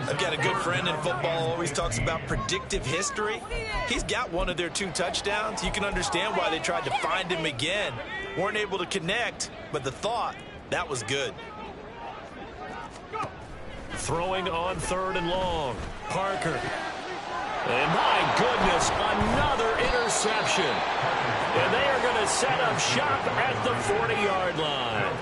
I've got a good friend in football, always talks about predictive history. He's got one of their 2 touchdowns. You can understand why they tried to find him again. Weren't able to connect, but the thought, that was good. Throwing on 3rd and long. Parker. And my goodness, another interception. And they are going to set up shop at the 40-yard line.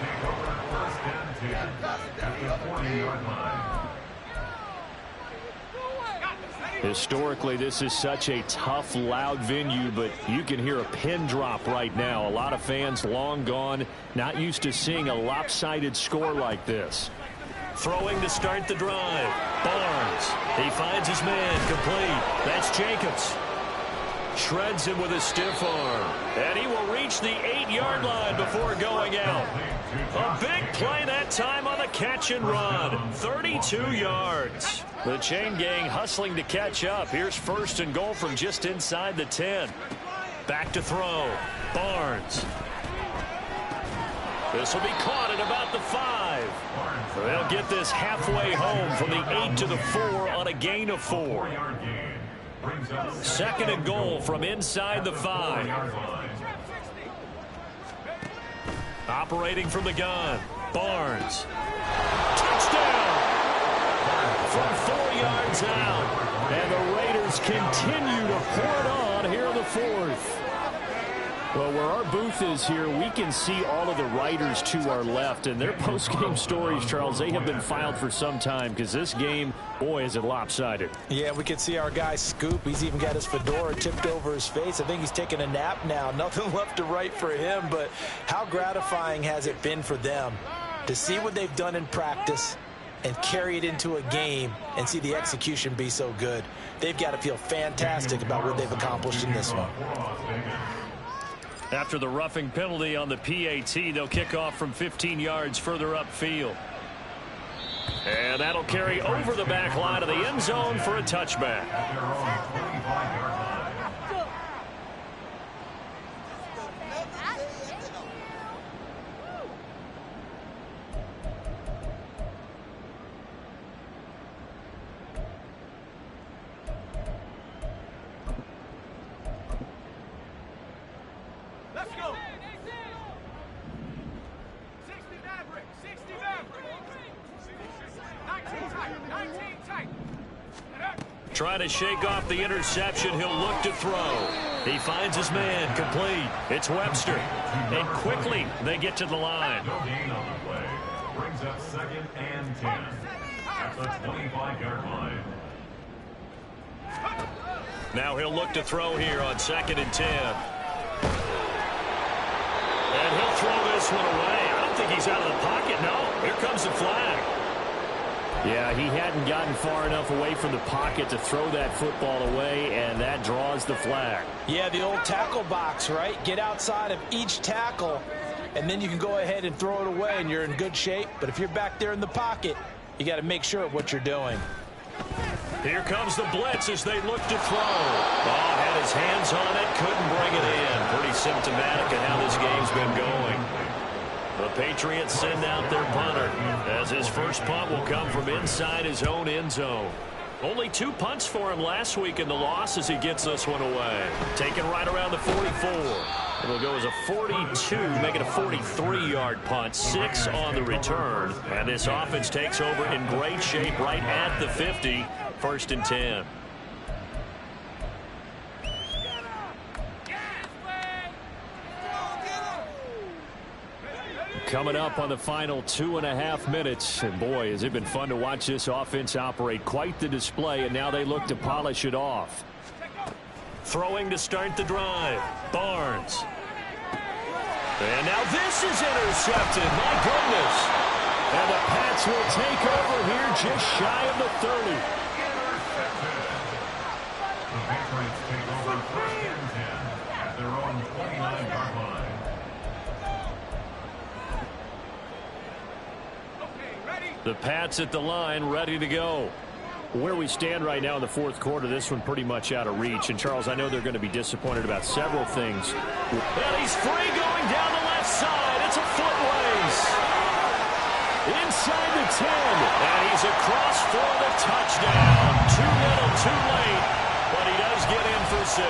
Historically, this is such a tough, loud venue, but you can hear a pin drop right now. A lot of fans long gone, not used to seeing a lopsided score like this. Throwing to start the drive. Barnes. He finds his man. Complete. That's Jacobs. Shreds him with a stiff arm. And he will reach the 8-yard line before going out. A big play that time on the catch and run. 32 yards. The chain gang hustling to catch up. Here's 1st and goal from just inside the 10. Back to throw. Barnes. This will be caught at about the 5. They'll get this halfway home from the 8 to the 4 on a gain of 4. 2nd and goal from inside the 5. Operating from the gun. Barnes. Touchdown! From 4 yards out. And the Raiders continue to pour it on here in the 4th. Well, where our booth is here, we can see all of the writers to our left, and their post-game stories, Charles, they have been filed for some time because this game, boy, is it lopsided. Yeah, we can see our guy Scoop. He's even got his fedora tipped over his face. I think he's taking a nap now. Nothing left to write for him, but how gratifying has it been for them to see what they've done in practice and carry it into a game and see the execution be so good. They've got to feel fantastic about what they've accomplished in this one. After the roughing penalty on the PAT, they'll kick off from 15 yards further upfield. And that'll carry over the back line of the end zone for a touchback. Trying to shake off the interception. He'll look to throw. He finds his man. Complete. It's Webster. And quickly they get to the line. No gain on the play. Brings up 2nd and 10. At the 25-yard line. Now he'll look to throw here on 2nd and 10. And he'll throw this one away. I don't think he's out of the pocket. No. Here comes the flag. Yeah, he hadn't gotten far enough away from the pocket to throw that football away, and that draws the flag. Yeah, the old tackle box, right? Get outside of each tackle, and then you can go ahead and throw it away, and you're in good shape. But if you're back there in the pocket, you got to make sure of what you're doing. Here comes the blitz as they look to throw. Oh, had his hands on it, couldn't bring it in. Pretty symptomatic of how this game's been going. The Patriots send out their punter as his first punt will come from inside his own end zone. Only 2 punts for him last week in the loss as he gets this one away. Taken right around the 44. It'll go as a 42, make it a 43-yard punt, 6 on the return. And this offense takes over in great shape right at the 50, 1st and 10. Coming up on the final 2.5 minutes. And boy, has it been fun to watch this offense operate. Quite the display, and now they look to polish it off. Throwing to start the drive. Barnes. And now this is intercepted. My goodness. And the Pats will take over here just shy of the 30. The Patriots take over 1st and 10 at their own 29-yard line. The Pats at the line, ready to go. Where we stand right now in the 4th quarter, this one pretty much out of reach. And, Charles, I know they're going to be disappointed about several things. And he's free going down the left side. It's a foot race. Inside the 10. And he's across for the touchdown. Too little, too late. But he does get in for 6.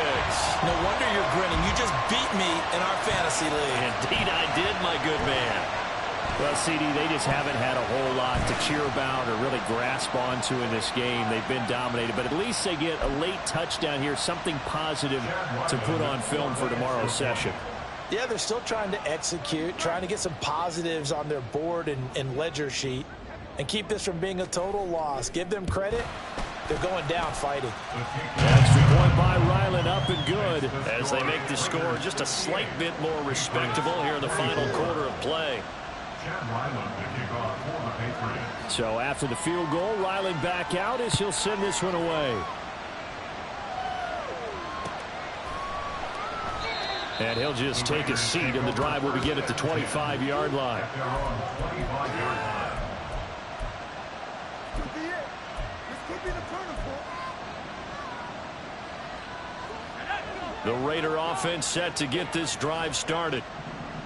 No wonder you're grinning. You just beat me in our fantasy league. Indeed I did, my good man. Well, CD, they just haven't had a whole lot to cheer about or really grasp onto in this game. They've been dominated, but at least they get a late touchdown here, something positive to put on film for tomorrow's session. Yeah, they're still trying to execute, trying to get some positives on their board and ledger sheet and keep this from being a total loss. Give them credit. They're going down fighting. Extra point by Ryland, up and good as they make the score just a slight bit more respectable here in the final quarter of play. So after the field goal, Ryland back out as he'll send this one away. And he'll just take a seat, and the drive will begin at the 25-yard line. The Raider offense set to get this drive started.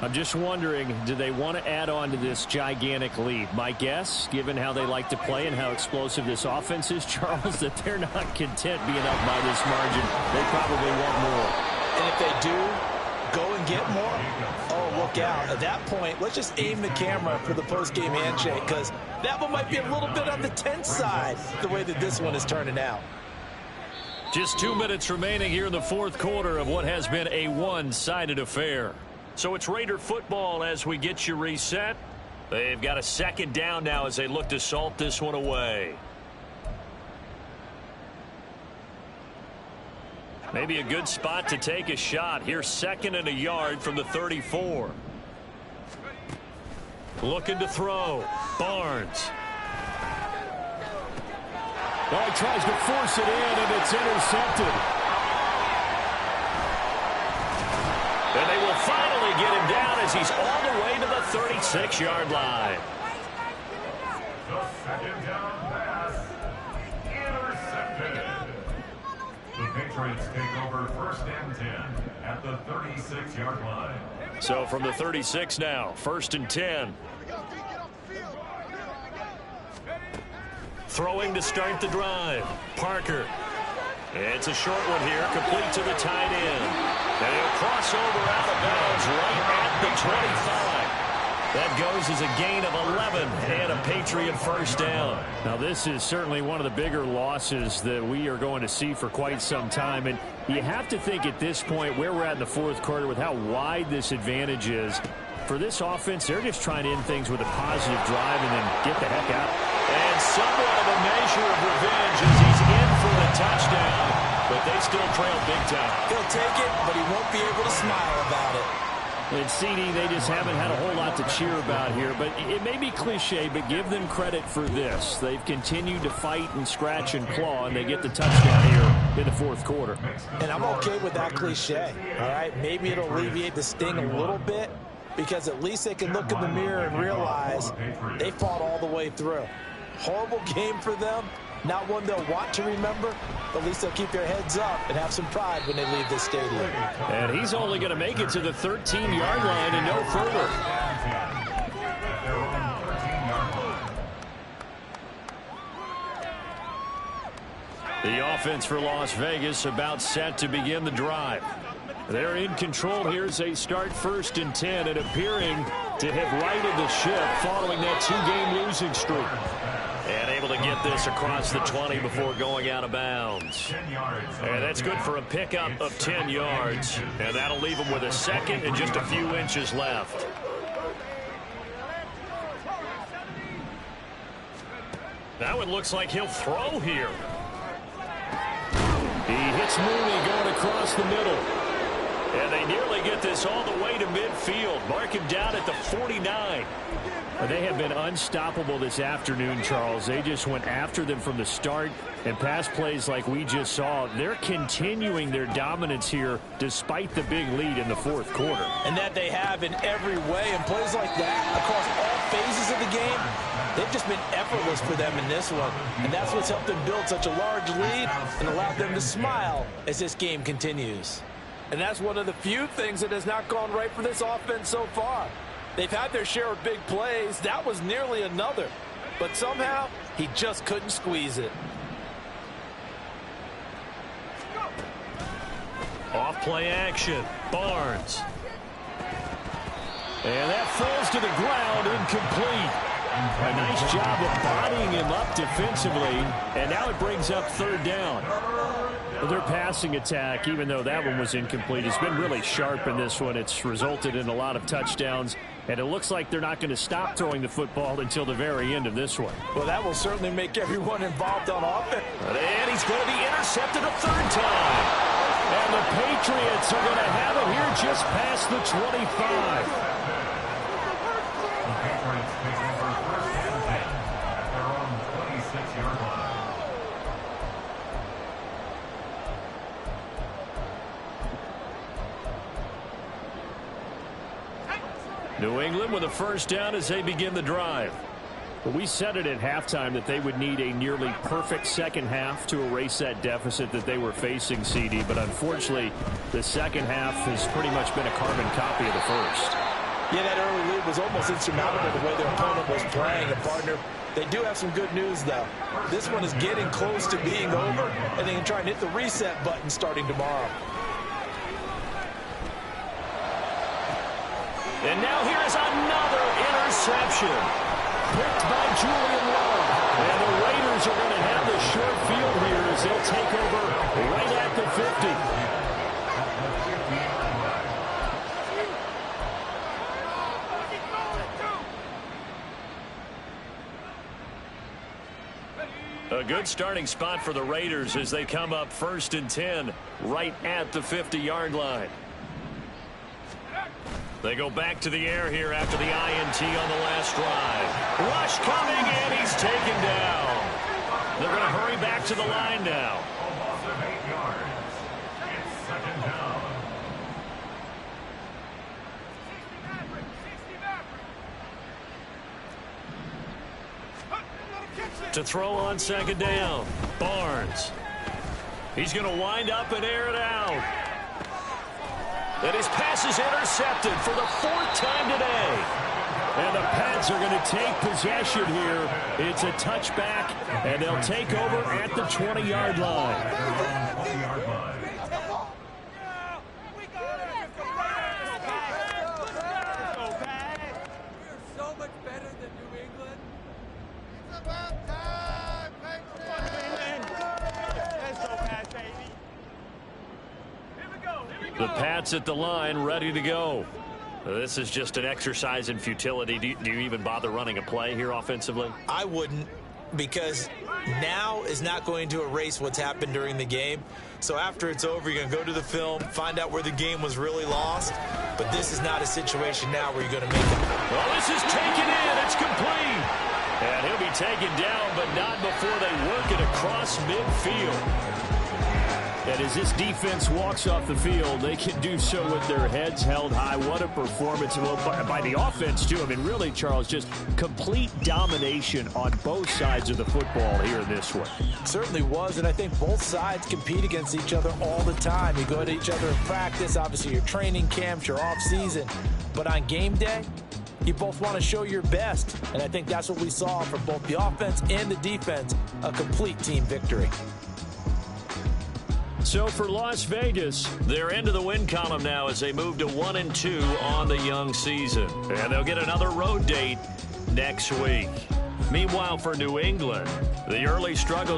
I'm just wondering, do they want to add on to this gigantic lead? My guess, given how they like to play and how explosive this offense is, Charles, that they're not content being up by this margin. They probably want more. And if they do go and get more, oh, look out. At that point, let's just aim the camera for the post-game handshake, because that one might be a little bit on the tense side, the way that this one is turning out. Just 2 minutes remaining here in the fourth quarter of what has been a one-sided affair. So it's Raider football as we get you reset. They've got a second down now as they look to salt this one away. Maybe a good spot to take a shot. Here's 2nd and a yard from the 34. Looking to throw. Barnes. Oh, he tries to force it in, and it's intercepted. And they will finally get him down as he's all the way to the 36-yard line. The second down pass. Intercepted. The Patriots take over 1st and 10 at the 36-yard line. So from the 36 now, 1st and 10. Throwing to start the drive. Parker. It's a short one here, complete to the tight end. And he'll cross over out of bounds right at the 25. That goes as a gain of 11 and a Patriot first down. Now, this is certainly one of the bigger losses that we are going to see for quite some time. And you have to think at this point where we're at in the fourth quarter with how wide this advantage is. For this offense, they're just trying to end things with a positive drive and then get the heck out. And somewhat of a measure of revenge as he's in for the touchdown. But they still trail big time. He'll take it, but he won't be able to smile about it. And CD, they just haven't had a whole lot to cheer about here. But it may be cliche, but give them credit for this. They've continued to fight and scratch and claw, and they get the touchdown here in the fourth quarter. And I'm okay with that cliche, all right? Maybe it'll alleviate the sting a little bit because at least they can look in the mirror and realize they fought all the way through. Horrible game for them. Not one they'll want to remember, but at least they'll keep their heads up and have some pride when they leave this stadium. And he's only going to make it to the 13-yard line and no further. The offense for Las Vegas about set to begin the drive. They're in control here as they start 1st and 10 and appearing to have righted the ship following that 2-game losing streak. And able to get this across the 20 before going out of bounds. And that's good for a pickup of 10 yards. And that'll leave him with a 2nd and just a few inches left. Now it looks like he'll throw here. He hits Mooney going across the middle. And they nearly get this all the way to midfield. Mark him down at the 49. They have been unstoppable this afternoon, Charles. They just went after them from the start, and pass plays like we just saw. They're continuing their dominance here despite the big lead in the fourth quarter. And that they have in every way. And plays like that across all phases of the game, they've just been effortless for them in this one. And that's what's helped them build such a large lead and allowed them to smile as this game continues. And that's one of the few things that has not gone right for this offense so far. They've had their share of big plays. That was nearly another. But somehow, he just couldn't squeeze it. Off play action. Barnes. And that falls to the ground, incomplete. A nice job of bodying him up defensively. And now it brings up 3rd down. Their passing attack, even though that one was incomplete, has been really sharp in this one. It's resulted in a lot of touchdowns, and it looks like they're not going to stop throwing the football until the very end of this one. Well, that will certainly make everyone involved on offense. And he's going to be intercepted a 3rd time. And the Patriots are going to have it here just past the 25. The Patriots take over 1st and 10 at their own 26-yard line. New England with a first down as they begin the drive. But we said it at halftime that they would need a nearly perfect second half to erase that deficit that they were facing, CD. But unfortunately, the second half has pretty much been a carbon copy of the first. Yeah, that early lead was almost insurmountable the way their opponent was playing. And partner, they do have some good news, though. This one is getting close to being over, and they can try and hit the reset button starting tomorrow. And now here is another interception. Picked by Julian Love. And the Raiders are going to have the short field here as they'll take over right at the 50. A good starting spot for the Raiders as they come up 1st and 10 right at the 50-yard line. They go back to the air here after the INT on the last drive. Rush coming, and he's taken down. They're going to hurry back to the line now. Loss of 8 yards. It's 2nd down. To throw on 2nd down, Barnes. He's going to wind up and air it out. And his pass is intercepted for the 4th time today. And the Pats are going to take possession here. It's a touchback, and they'll take over at the 20-yard line. 20-yard line. The Pats at the line, ready to go. This is just an exercise in futility. Do you even bother running a play here offensively? I wouldn't, because now is not going to erase what's happened during the game. So after it's over, you're going to go to the film, find out where the game was really lost. But this is not a situation now where you're going to make it. Well, this is taken in. It's complete. And he'll be taken down, but not before they work it across midfield. And as this defense walks off the field, they can do so with their heads held high. What a performance by the offense, too. I mean, really, Charles, just complete domination on both sides of the football here in this one. Certainly was, and I think both sides compete against each other all the time. You go to each other in practice, obviously your training camps, your off-season. But on game day, you both want to show your best. And I think that's what we saw from both the offense and the defense, a complete team victory. So for Las Vegas, they're into the win column now as they move to 1-2 on the young season. And they'll get another road date next week. Meanwhile, for New England, the early struggles